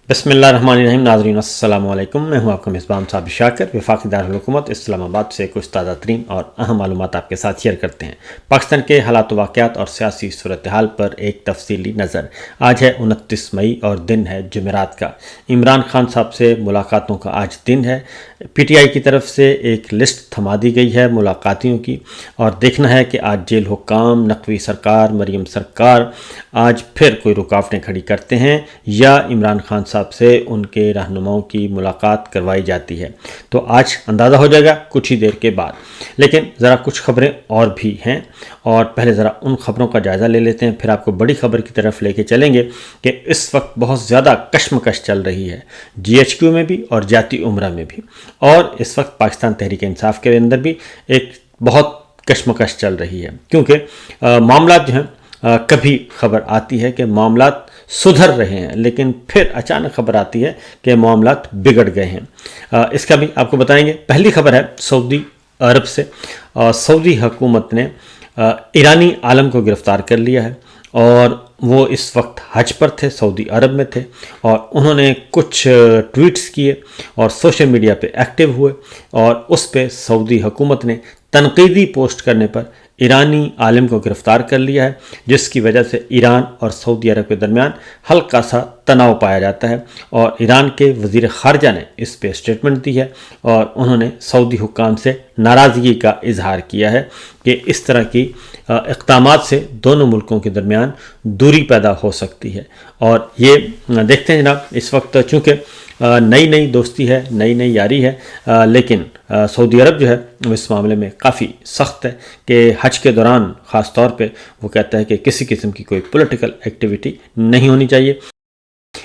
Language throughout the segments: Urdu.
بسم اللہ الرحمن الرحیم. ناظرین السلام علیکم. میں ہوں آپ کا میزبان صاحب شاکر. وفاقی دارالحکومت اسلام آباد سے کچھ تازہ ترین اور اہم معلومات آپ کے ساتھ شیئر کرتے ہیں. پاکستان کے حالات و واقعات اور سیاسی صورتحال پر ایک تفصیلی نظر. آج ہے 29 مئی اور دن ہے جمعرات کا. عمران خان صاحب سے ملاقاتوں کا آج دن ہے. پی ٹی آئی کی طرف سے ایک لسٹ تھما دی گئی ہے ملاقاتیوں کی، اور دیکھنا ہے کہ آج جیل حکام، نقوی سرکار، مریم سرکار آج پھر کوئی رکاوٹیں کھڑی کرتے ہیں یا عمران خان صاحب سے ان کے رہنماؤں کی ملاقات کروائی جاتی ہے. تو آج اندازہ ہو جائے گا کچھ ہی دیر کے بعد. لیکن ذرا کچھ خبریں اور بھی ہیں، اور پہلے ذرا ان خبروں کا جائزہ لے لیتے ہیں، پھر آپ کو بڑی خبر کی طرف لے کے چلیں گے کہ اس وقت بہت زیادہ کشمکش چل رہی ہے جی ایچ کیو میں بھی اور جاتی عمرہ میں بھی، اور اس وقت پاکستان تحریک انصاف کے اندر بھی ایک بہت کشمکش چل رہی ہے، کیونکہ معاملات جو ہیں کبھی خبر آتی ہے کہ معاملات سدھر رہے ہیں، لیکن پھر اچانک خبر آتی ہے کہ معاملات بگڑ گئے ہیں. اس کا بھی آپ کو بتائیں گے. پہلی خبر ہے سعودی عرب سے. سعودی حکومت نے ایرانی عالم کو گرفتار کر لیا ہے، اور وہ اس وقت حج پر تھے، سعودی عرب میں تھے، اور انہوں نے کچھ ٹویٹس کیے اور سوشل میڈیا پہ ایکٹیو ہوئے، اور اس پہ سعودی حکومت نے تنقیدی پوسٹ کرنے پر ایرانی عالم کو گرفتار کر لیا ہے، جس کی وجہ سے ایران اور سعودی عرب کے درمیان ہلکا سا تناؤ پایا جاتا ہے. اور ایران کے وزیر خارجہ نے اس پہ اسٹیٹمنٹ دی ہے، اور انہوں نے سعودی حکام سے ناراضگی کا اظہار کیا ہے کہ اس طرح کی اقدامات سے دونوں ملکوں کے درمیان دوری پیدا ہو سکتی ہے. اور یہ دیکھتے ہیں جناب، اس وقت چونکہ نئی دوستی ہے، نئی یاری ہے، لیکن سعودی عرب جو ہے وہ اس معاملے میں کافی سخت ہے کہ حج کے دوران خاص طور پہ وہ کہتا ہے کہ کسی قسم کی کوئی پولیٹیکل ایکٹیویٹی نہیں ہونی چاہیے.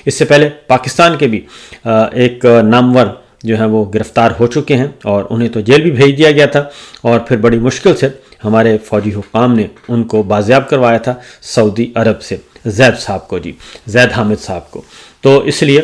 اس سے پہلے پاکستان کے بھی ایک نامور جو ہیں وہ گرفتار ہو چکے ہیں، اور انہیں تو جیل بھی بھیج دیا گیا تھا، اور پھر بڑی مشکل سے ہمارے فوجی حکام نے ان کو بازیاب کروایا تھا سعودی عرب سے، زید حامد صاحب کو. تو اس لیے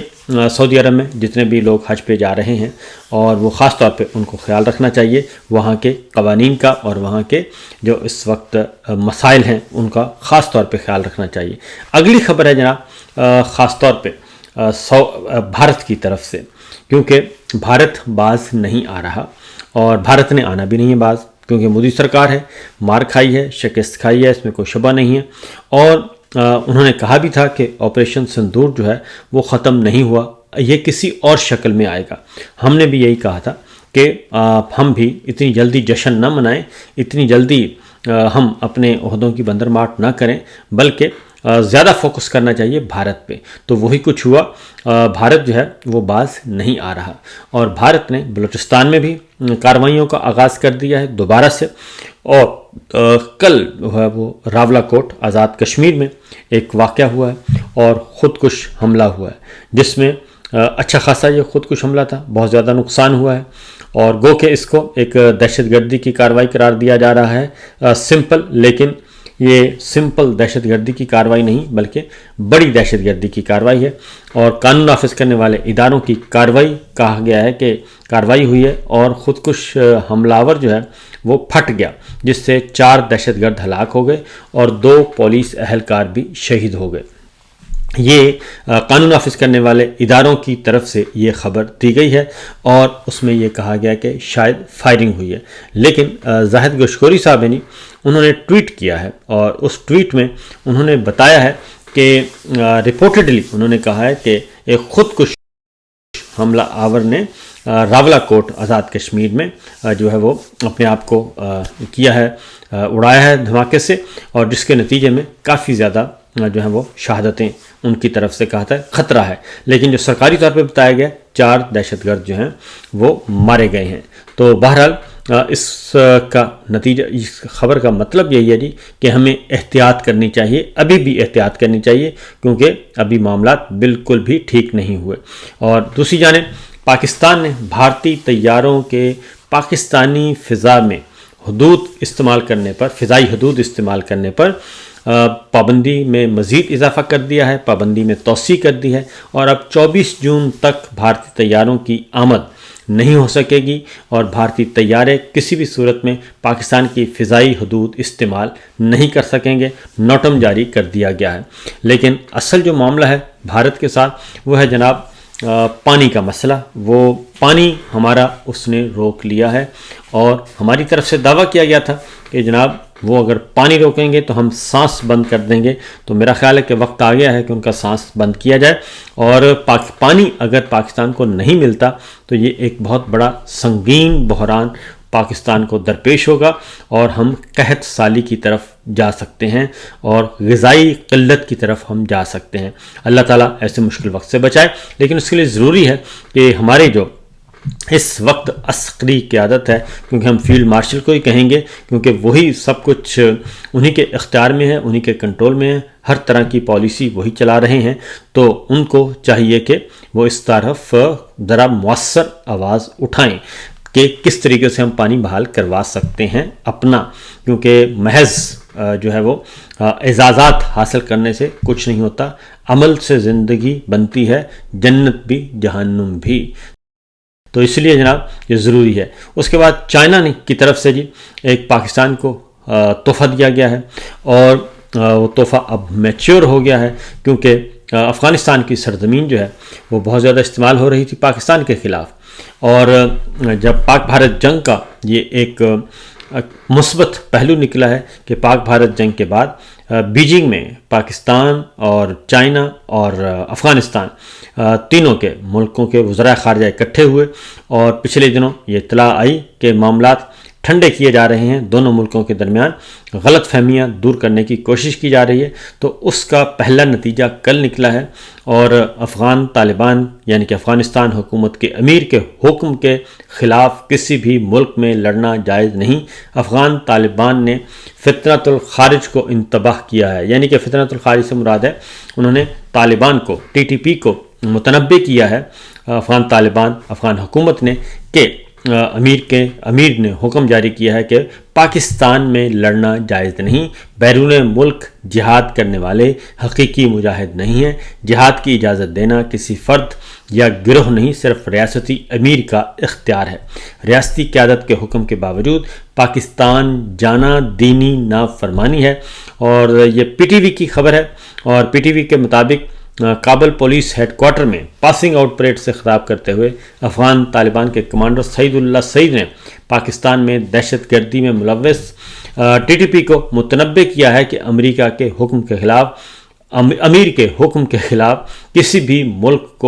سعودی عرب میں جتنے بھی لوگ حج پہ جا رہے ہیں، اور وہ خاص طور پہ ان کو خیال رکھنا چاہیے وہاں کے قوانین کا، اور وہاں کے جو اس وقت مسائل ہیں ان کا خاص طور پہ خیال رکھنا چاہیے. اگلی خبر ہے جناب خاص طور پہ بھارت کی طرف سے، کیونکہ بھارت باز نہیں آ رہا، اور بھارت نے آنا بھی نہیں ہے باز، کیونکہ مودی سرکار ہے، مار کھائی ہے، شکست کھائی ہے، اس میں کوئی شبہ نہیں ہے. اور انہوں نے کہا بھی تھا کہ آپریشن سندور جو ہے وہ ختم نہیں ہوا، یہ کسی اور شکل میں آئے گا. ہم نے بھی یہی کہا تھا کہ ہم بھی اتنی جلدی جشن نہ منائیں، اتنی جلدی ہم اپنے عہدوں کی بندرماٹ نہ کریں، بلکہ زیادہ فوکس کرنا چاہیے بھارت پہ. تو وہی کچھ ہوا، بھارت جو ہے وہ باز نہیں آ رہا، اور بھارت نے بلوچستان میں بھی کارروائیوں کا آغاز کر دیا ہے دوبارہ سے. اور کل جو ہے وہ راولا کوٹ آزاد کشمیر میں ایک واقعہ ہوا ہے، اور خودکش حملہ ہوا ہے، جس میں اچھا خاصا یہ خودکش حملہ تھا، بہت زیادہ نقصان ہوا ہے، اور گو کہ اس کو ایک دہشت گردی کی کارروائی قرار دیا جا رہا ہے. سمپل، لیکن یہ سمپل دہشت گردی کی کارروائی نہیں بلکہ بڑی دہشت گردی کی کارروائی ہے، اور قانون نافذ کرنے والے اداروں کی کارروائی کہا گیا ہے کہ کارروائی ہوئی ہے، اور خودکش حملہ آور جو ہے وہ پھٹ گیا، جس سے 4 دہشت گرد ہلاک ہو گئے اور 2 پولیس اہلکار بھی شہید ہو گئے. یہ قانون نافذ کرنے والے اداروں کی طرف سے یہ خبر دی گئی ہے، اور اس میں یہ کہا گیا کہ شاید فائرنگ ہوئی ہے. لیکن زاہد گوشکوری صاحب نے انہوں نے ٹویٹ کیا ہے، اور اس ٹویٹ میں انہوں نے بتایا ہے کہ رپورٹڈلی انہوں نے کہا ہے کہ ایک خودکش حملہ آور نے راولا کوٹ آزاد کشمیر میں جو ہے وہ اپنے آپ کو کیا ہے، اڑایا ہے دھماکے سے، اور جس کے نتیجے میں کافی زیادہ جو ہیں وہ شہادتیں ان کی طرف سے کہا تھا خطرہ ہے. لیکن جو سرکاری طور پہ بتایا گیا 4 دہشت گرد جو ہیں وہ مارے گئے ہیں. تو بہرحال اس کا نتیجہ، اس خبر کا مطلب یہی ہے جی کہ ہمیں احتیاط کرنی چاہیے، ابھی بھی احتیاط کرنی چاہیے، کیونکہ ابھی معاملات بالکل بھی ٹھیک نہیں ہوئے. اور دوسری جانب پاکستان نے بھارتی طیاروں کے پاکستانی فضا میں حدود استعمال کرنے پر، فضائی حدود استعمال کرنے پر پابندی میں مزید اضافہ کر دیا ہے، پابندی میں توسیع کر دی ہے، اور اب 24 جون تک بھارتی طیاروں کی آمد نہیں ہو سکے گی اور بھارتی طیارے کسی بھی صورت میں پاکستان کی فضائی حدود استعمال نہیں کر سکیں گے، نوٹم جاری کر دیا گیا ہے۔ لیکن اصل جو معاملہ ہے بھارت کے ساتھ وہ ہے جناب پانی کا مسئلہ۔ وہ پانی ہمارا اس نے روک لیا ہے اور ہماری طرف سے دعویٰ کیا گیا تھا کہ جناب وہ اگر پانی روکیں گے تو ہم سانس بند کر دیں گے، تو میرا خیال ہے کہ وقت آ گیا ہے کہ ان کا سانس بند کیا جائے، اور پانی اگر پاکستان کو نہیں ملتا تو یہ ایک بہت بڑا سنگین بحران پاکستان کو درپیش ہوگا اور ہم قحط سالی کی طرف جا سکتے ہیں اور غذائی قلت کی طرف ہم جا سکتے ہیں۔ اللہ تعالیٰ ایسے مشکل وقت سے بچائے، لیکن اس کے لیے ضروری ہے کہ ہمارے جو اس وقت عسکری قیادت ہے، کیونکہ ہم فیلڈ مارشل کو ہی کہیں گے کیونکہ وہی سب کچھ انہی کے اختیار میں ہے، انہی کے کنٹرول میں ہے، ہر طرح کی پالیسی وہی چلا رہے ہیں، تو ان کو چاہیے کہ وہ اس طرف ذرا مؤثر آواز اٹھائیں کہ کس طریقے سے ہم پانی بحال کروا سکتے ہیں اپنا، کیونکہ محض جو ہے وہ اعزازات حاصل کرنے سے کچھ نہیں ہوتا، عمل سے زندگی بنتی ہے، جنت بھی جہنم بھی۔ تو اس لیے جناب یہ ضروری ہے۔ اس کے بعد چائنا کی طرف سے جی ایک پاکستان کو تحفہ دیا گیا ہے، اور وہ تحفہ اب میچور ہو گیا ہے، کیونکہ افغانستان کی سرزمین جو ہے وہ بہت زیادہ استعمال ہو رہی تھی پاکستان کے خلاف، اور جب پاک بھارت جنگ کا یہ ایک مثبت پہلو نکلا ہے کہ پاک بھارت جنگ کے بعد بیجنگ میں پاکستان اور چائنا اور افغانستان تینوں کے ملکوں کے وزراء خارجہ اکٹھے ہوئے، اور پچھلے دنوں یہ اطلاع آئی کہ معاملات ٹھنڈے کیے جا رہے ہیں، دونوں ملکوں کے درمیان غلط فہمیاں دور کرنے کی کوشش کی جا رہی ہے، تو اس کا پہلا نتیجہ کل نکلا ہے، اور افغان طالبان یعنی کہ افغانستان حکومت کے امیر کے حکم کے خلاف کسی بھی ملک میں لڑنا جائز نہیں۔ افغان طالبان نے فتنۃ الخارج کو انتباہ کیا ہے، یعنی کہ فتنۃ الخارج سے مراد ہے انہوں نے طالبان کو TTP کو متنبع کیا ہے، افغان طالبان افغان حکومت نے، کہ امیر نے حکم جاری کیا ہے کہ پاکستان میں لڑنا جائز نہیں، بیرون ملک جہاد کرنے والے حقیقی مجاہد نہیں ہیں، جہاد کی اجازت دینا کسی فرد یا گروہ نہیں، صرف ریاستی امیر کا اختیار ہے۔ ریاستی قیادت کے حکم کے باوجود پاکستان جانا دینی نافرمانی ہے، اور یہ PTV کی خبر ہے، اور PTV کے مطابق کابل پولیس ہیڈ کوارٹر میں پاسنگ آؤٹ پریڈ سے خطاب کرتے ہوئے افغان طالبان کے کمانڈر سعید اللہ سعید نے پاکستان میں دہشت گردی میں ملوث TTP کو متنبع کیا ہے کہ امریکہ کے حکم کے خلاف امیر کے حکم کے خلاف کسی بھی ملک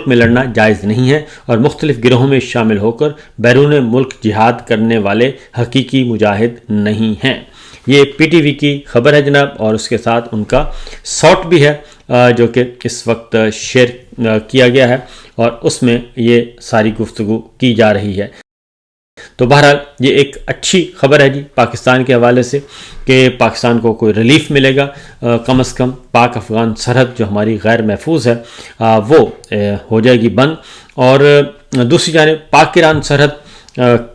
میں لڑنا جائز نہیں ہے، اور مختلف گروہوں میں شامل ہو کر بیرون ملک جہاد کرنے والے حقیقی مجاہد نہیں ہیں۔ یہ PTV کی خبر ہے جناب، اور اس کے ساتھ ان کا شارٹ بھی ہے جو کہ اس وقت شیئر کیا گیا ہے، اور اس میں یہ ساری گفتگو کی جا رہی ہے۔ تو بہرحال یہ ایک اچھی خبر ہے جی پاکستان کے حوالے سے کہ پاکستان کو کوئی ریلیف ملے گا، کم از کم پاک افغان سرحد جو ہماری غیر محفوظ ہے وہ ہو جائے گی بند، اور دوسری جانب پاک ایران سرحد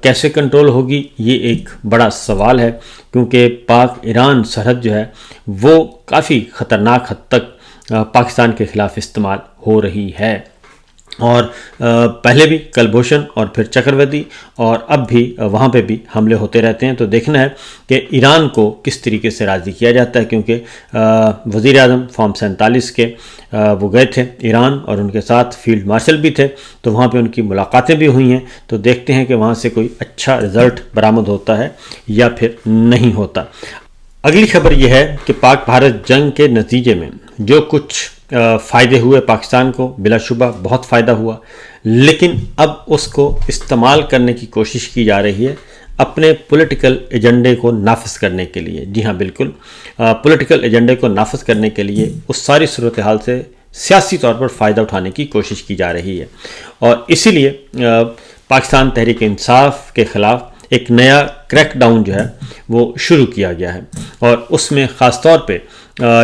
کیسے کنٹرول ہوگی یہ ایک بڑا سوال ہے، کیونکہ پاک ایران سرحد جو ہے وہ کافی خطرناک حد تک پاکستان کے خلاف استعمال ہو رہی ہے، اور پہلے بھی کلبھوشن اور پھر چکروتی اور اب بھی وہاں پہ بھی حملے ہوتے رہتے ہیں۔ تو دیکھنا ہے کہ ایران کو کس طریقے سے راضی کیا جاتا ہے، کیونکہ وزیر اعظم فارم 47 کے وہ گئے تھے ایران، اور ان کے ساتھ فیلڈ مارشل بھی تھے، تو وہاں پہ ان کی ملاقاتیں بھی ہوئی ہیں، تو دیکھتے ہیں کہ وہاں سے کوئی اچھا رزلٹ برآمد ہوتا ہے یا پھر نہیں ہوتا۔ اگلی خبر یہ ہے کہ پاک بھارت جنگ کے نتیجے میں جو کچھ فائدے ہوئے پاکستان کو، بلا شبہ بہت فائدہ ہوا، لیکن اب اس کو استعمال کرنے کی کوشش کی جا رہی ہے اپنے پولیٹیکل ایجنڈے کو نافذ کرنے کے لیے۔ جی ہاں بالکل، پولیٹیکل ایجنڈے کو نافذ کرنے کے لیے اس ساری صورتحال سے سیاسی طور پر فائدہ اٹھانے کی کوشش کی جا رہی ہے، اور اسی لیے پاکستان تحریک انصاف کے خلاف ایک نیا کریک ڈاؤن جو ہے وہ شروع کیا گیا ہے، اور اس میں خاص طور پہ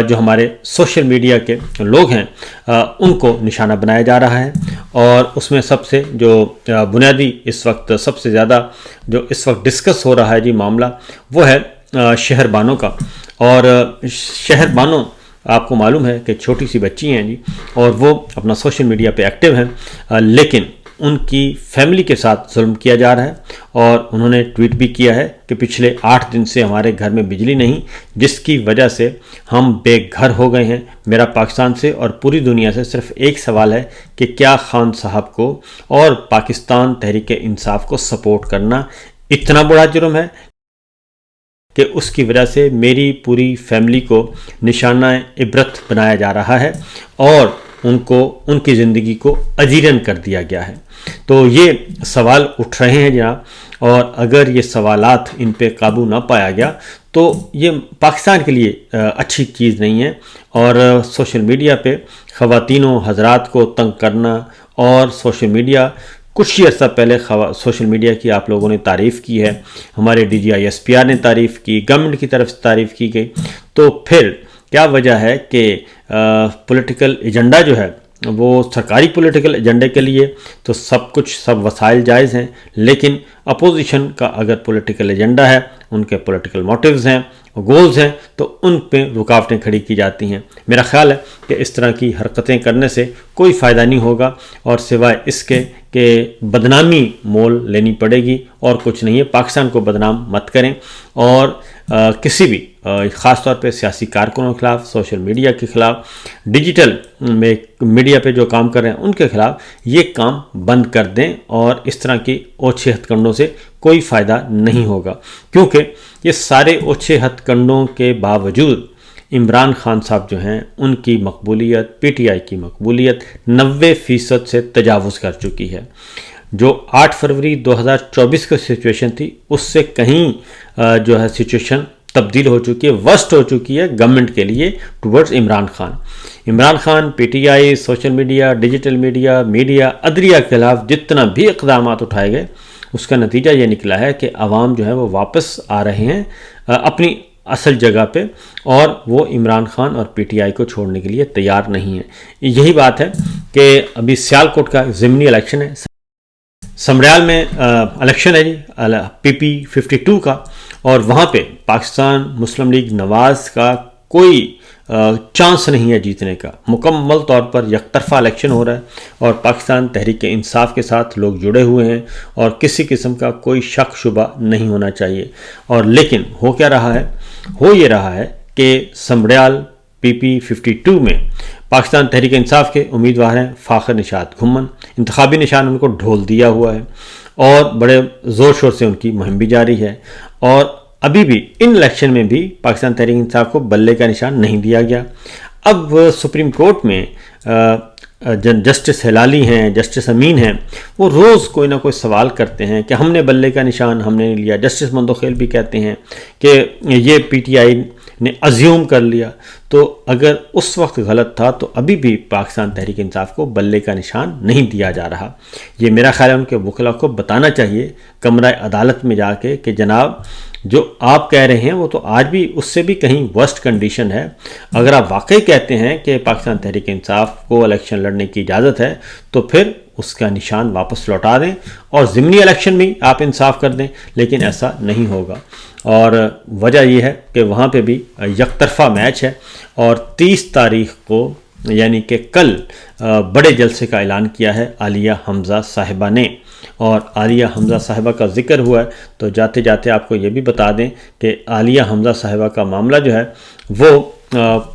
جو ہمارے سوشل میڈیا کے لوگ ہیں ان کو نشانہ بنایا جا رہا ہے، اور اس میں سب سے جو بنیادی اس وقت سب سے زیادہ جو اس وقت ڈسکس ہو رہا ہے جی معاملہ، وہ ہے شہر بانوں کا۔ اور شہر بانوں آپ کو معلوم ہے کہ چھوٹی سی بچی ہیں جی، اور وہ اپنا سوشل میڈیا پہ ایکٹیو ہیں، لیکن ان کی فیملی کے ساتھ ظلم کیا جا رہا ہے، اور انہوں نے ٹویٹ بھی کیا ہے کہ پچھلے 8 دن سے ہمارے گھر میں بجلی نہیں، جس کی وجہ سے ہم بے گھر ہو گئے ہیں۔ میرا پاکستان سے اور پوری دنیا سے صرف ایک سوال ہے کہ کیا خان صاحب کو اور پاکستان تحریک انصاف کو سپورٹ کرنا اتنا بڑا جرم ہے کہ اس کی وجہ سے میری پوری فیملی کو نشانہ عبرت بنایا جا رہا ہے اور ان کی زندگی کو اجیرن کر دیا گیا ہے۔ تو یہ سوال اٹھ رہے ہیں جناب، اور اگر یہ سوالات ان پہ قابو نہ پایا گیا تو یہ پاکستان کے لیے اچھی چیز نہیں ہے۔ اور سوشل میڈیا پہ خواتین و حضرات کو تنگ کرنا، اور سوشل میڈیا کچھ ہی عرصہ پہلے سوشل میڈیا کی آپ لوگوں نے تعریف کی ہے، ہمارے DGI-SPR نے تعریف کی، گورنمنٹ کی طرف سے تعریف کی گئی، تو پھر کیا وجہ ہے کہ پولیٹیکل ایجنڈا جو ہے وہ سرکاری پولیٹیکل ایجنڈے کے لیے تو سب وسائل جائز ہیں، لیکن اپوزیشن کا اگر پولیٹیکل ایجنڈا ہے، ان کے پولیٹیکل موٹیوز ہیں، گولز ہیں، تو ان پہ رکاوٹیں کھڑی کی جاتی ہیں۔ میرا خیال ہے کہ اس طرح کی حرکتیں کرنے سے کوئی فائدہ نہیں ہوگا، اور سوائے اس کے کہ بدنامی مول لینی پڑے گی، اور کچھ نہیں ہے۔ پاکستان کو بدنام مت کریں، اور کسی بھی خاص طور پہ سیاسی کارکنوں کے خلاف، سوشل میڈیا کے خلاف، ڈیجیٹل میڈیا پہ جو کام کر رہے ہیں ان کے خلاف یہ کام بند کر دیں، اور اس طرح کی اوچھے ہتھ کنڈوں سے کوئی فائدہ نہیں ہوگا، کیونکہ یہ سارے اوچھے ہتھ کنڈوں کے باوجود عمران خان صاحب جو ہیں ان کی مقبولیت، PTI کی مقبولیت 90% سے تجاوز کر چکی ہے۔ جو 8 فروری 2024 کی سچویشن تھی اس سے کہیں جو ہے سچویشن تبدیل ہو چکی ہے، ورسٹ ہو چکی ہے گورنمنٹ کے لیے towards Imran Khan PTI، social media, digital media, عدلیہ کے خلاف جتنا بھی اقدامات اٹھائے گئے، اس کا نتیجہ یہ نکلا ہے کہ عوام جو ہے وہ واپس آ رہے ہیں اپنی اصل جگہ پہ، اور وہ عمران خان اور PTI کو چھوڑنے کے لیے تیار نہیں ہیں۔ یہی بات ہے کہ ابھی سیالکوٹ کا ضمنی الیکشن ہے، سمریال میں الیکشن ہے جی PP52 کا، اور وہاں پہ پاکستان مسلم لیگ نواز کا کوئی چانس نہیں ہے جیتنے کا، مکمل طور پر یک طرفہ الیکشن ہو رہا ہے، اور پاکستان تحریک انصاف کے ساتھ لوگ جڑے ہوئے ہیں، اور کسی قسم کا کوئی شک شبہ نہیں ہونا چاہیے۔ اور لیکن ہو کیا رہا ہے؟ ہو یہ رہا ہے کہ سمریال PP52 میں پاکستان تحریک انصاف کے امیدوار ہیں فاخر نشاط گھمن، انتخابی نشان ان کو ڈھول دیا ہوا ہے، اور بڑے زور شور سے ان کی مہم بھی جاری ہے، اور ابھی بھی ان الیکشن میں بھی پاکستان تحریک انصاف کو بلے کا نشان نہیں دیا گیا۔ اب سپریم کورٹ میں جسٹس ہلالی ہیں، جسٹس امین ہیں، وہ روز کوئی نہ کوئی سوال کرتے ہیں کہ ہم نے بلے کا نشان ہم نے نہیں لیا۔ جسٹس مندوخیل بھی کہتے ہیں کہ یہ PTI نے ازیوم کر لیا، تو اگر اس وقت غلط تھا تو ابھی بھی پاکستان تحریک انصاف کو بلے کا نشان نہیں دیا جا رہا۔ یہ میرا خیال ہے ان کے وکلاء کو بتانا چاہیے کمرہ عدالت میں جا کے کہ جناب جو آپ کہہ رہے ہیں وہ تو آج بھی اس سے بھی کہیں ورسٹ کنڈیشن ہے۔ اگر آپ واقعی کہتے ہیں کہ پاکستان تحریک انصاف کو الیکشن لڑنے کی اجازت ہے تو پھر اس کا نشان واپس لوٹا دیں، اور ضمنی الیکشن بھی آپ انصاف کر دیں، لیکن ایسا نہیں ہوگا۔ اور وجہ یہ ہے کہ وہاں پہ بھی یک طرفہ میچ ہے، اور 30 تاریخ کو یعنی کہ کل بڑے جلسے کا اعلان کیا ہے عالیہ حمزہ صاحبہ نے، اور عالیہ حمزہ صاحبہ کا ذکر ہوا ہے تو جاتے جاتے آپ کو یہ بھی بتا دیں کہ عالیہ حمزہ صاحبہ کا معاملہ جو ہے وہ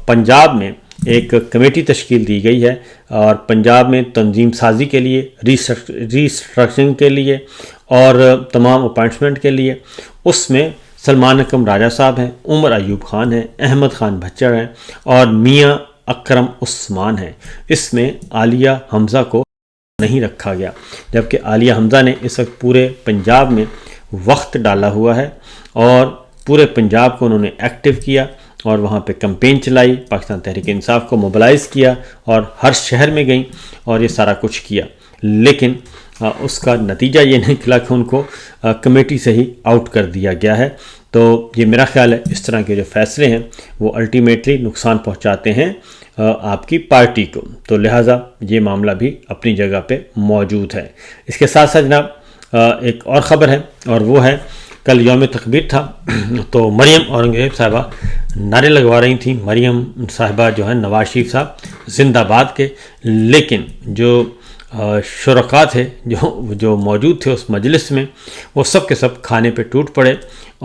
پنجاب میں ایک کمیٹی تشکیل دی گئی ہے، اور پنجاب میں تنظیم سازی کے لیے، ریسٹرکچرنگ کے لیے، اور تمام اپائنٹمنٹ کے لیے اس میں سلمان اکرم راجہ صاحب ہیں، عمر ایوب خان ہیں، احمد خان بھچر ہیں، اور میاں اکرم عثمان ہیں۔ اس میں عالیہ حمزہ کو نہیں رکھا گیا، جبکہ عالیہ حمزہ نے اس وقت پورے پنجاب میں وقت ڈالا ہوا ہے، اور پورے پنجاب کو انہوں نے ایکٹیو کیا، اور وہاں پہ کمپین چلائی، پاکستان تحریک انصاف کو موبلائز کیا، اور ہر شہر میں گئیں اور یہ سارا کچھ کیا، لیکن اس کا نتیجہ یہ نکلا کہ ان کو کمیٹی سے ہی آؤٹ کر دیا گیا ہے۔ تو یہ میرا خیال ہے اس طرح کے جو فیصلے ہیں وہ الٹیمیٹلی نقصان پہنچاتے ہیں آپ کی پارٹی کو، تو لہٰذا یہ معاملہ بھی اپنی جگہ پہ موجود ہے۔ اس کے ساتھ ساتھ جناب ایک اور خبر ہے، اور وہ ہے کل یوم تکبیر تھا، تو مریم اورنگزیب صاحبہ نعرے لگوا رہی تھیں، مریم صاحبہ جو ہے نواز شریف صاحب زندہ باد کے، لیکن جو شرکا تھے جو موجود تھے اس مجلس میں، وہ سب کے سب کھانے پہ ٹوٹ پڑے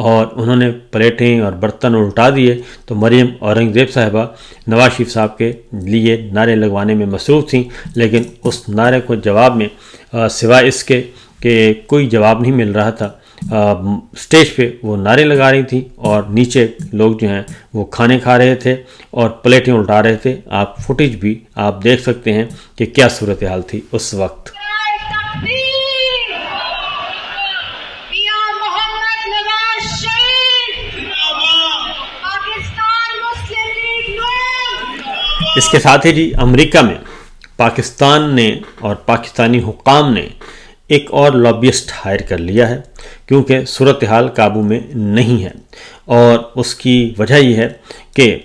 اور انہوں نے پلیٹیں اور برتن الٹا دیے۔ تو مریم اورنگزیب صاحبہ نواز شریف صاحب کے لیے نعرے لگوانے میں مصروف تھیں، لیکن اس نعرے کو جواب میں سوائے اس کے کہ کوئی جواب نہیں مل رہا تھا، سٹیج پہ وہ نعرے لگا رہی تھیں اور نیچے لوگ جو ہیں وہ کھانے کھا رہے تھے اور پلیٹیں الٹا رہے تھے۔ آپ فوٹیج بھی آپ دیکھ سکتے ہیں کہ کیا صورتحال تھی اس وقت۔ اس کے ساتھ ہی امریکہ میں پاکستان نے اور پاکستانی حکام نے ایک اور لابیسٹ ہائر کر لیا ہے، کیونکہ صورتحال قابو میں نہیں ہے، اور اس کی وجہ یہ ہے کہ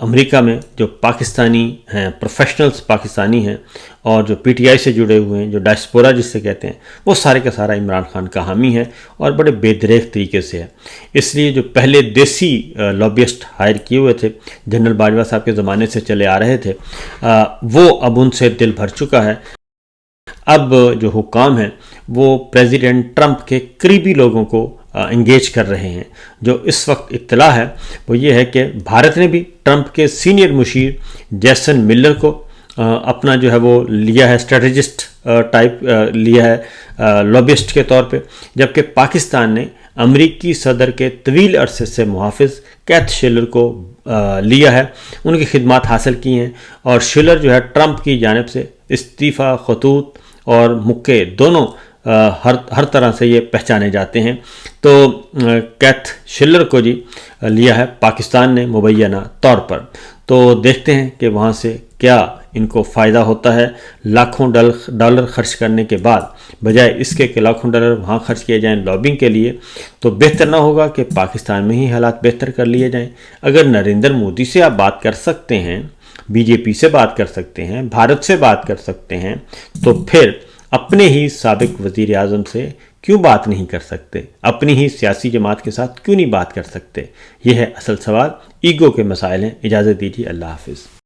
امریکہ میں جو پاکستانی ہیں، پروفیشنلز پاکستانی ہیں اور جو پی ٹی آئی سے جڑے ہوئے ہیں، جو ڈائسپورا جس سے کہتے ہیں، وہ سارے کا سارا عمران خان کا حامی ہے اور بڑے بے دریغ طریقے سے ہے۔ اس لیے جو پہلے دیسی لابیسٹ ہائر کیے ہوئے تھے، جنرل باجوہ صاحب کے زمانے سے چلے آ رہے تھے، وہ اب ان سے دل بھر چکا ہے۔ اب جو حکام ہیں وہ پریزیڈنٹ ٹرمپ کے قریبی لوگوں کو انگیج کر رہے ہیں۔ جو اس وقت اطلاع ہے وہ یہ ہے کہ بھارت نے بھی ٹرمپ کے سینئر مشیر جیسن ملر کو اپنا جو ہے وہ لیا ہے، اسٹریٹجسٹ ٹائپ لیا ہے لابسٹ کے طور پہ، جبکہ پاکستان نے امریکی صدر کے طویل عرصے سے محافظ کیتھ شیلر کو لیا ہے، ان کی خدمات حاصل کی ہیں، اور شیلر جو ہے ٹرمپ کی جانب سے استعفیٰ خطوط اور مکے دونوں ہر طرح سے یہ پہچانے جاتے ہیں۔ تو کیتھ شیلر کو لیا ہے پاکستان نے مبینہ طور پر، تو دیکھتے ہیں کہ وہاں سے کیا ان کو فائدہ ہوتا ہے۔ لاکھوں ڈالر خرچ کرنے کے بعد بجائے اس کے کہ لاکھوں ڈالر وہاں خرچ کیے جائیں لابنگ کے لیے، تو بہتر نہ ہوگا کہ پاکستان میں ہی حالات بہتر کر لیے جائیں۔ اگر نریندر مودی سے آپ بات کر سکتے ہیں، بی جے پی سے بات کر سکتے ہیں، بھارت سے بات کر سکتے ہیں، تو پھر اپنے ہی سابق وزیر اعظم سے کیوں بات نہیں کر سکتے؟ اپنی ہی سیاسی جماعت کے ساتھ کیوں نہیں بات کر سکتے؟ یہ ہے اصل سوال۔ ایگو کے مسائل ہیں۔ اجازت دیجیے، اللہ حافظ۔